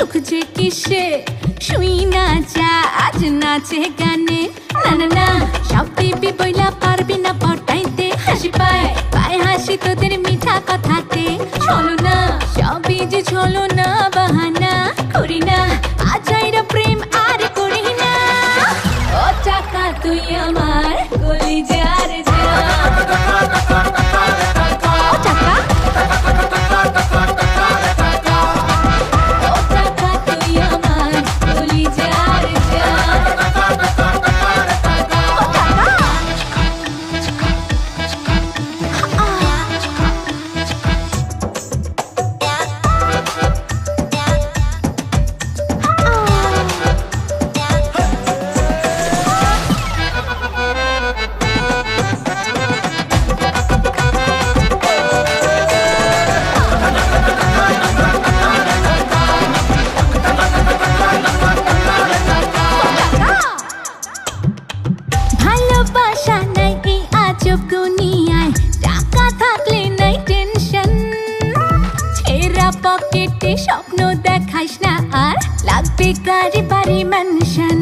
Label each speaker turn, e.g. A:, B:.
A: সুখ যে কিসে শুই না যা আজ নাচে গানে না না না সব দিবি বইলা পারবি না পটাইতে হাসি পায় পায় হাসি তোদের মিঠা কথাতে চলো না সবই যে চলো না বাহানা করি না আজাইরা প্রেম আর করি না ও টাকা তুই আমার কলিজার জান ও টাকা ও টাকা তুই আমার কলিজার জান ও টাকা ভালোবাসা নাই এই আজব দুনিয়ায় টাকা থাকলে নাই টেনশন ছেঁড়া পকেটে স্বপ্ন দেখাইস না আর লাগবে গাড়ি বাড়ি ম্যানশন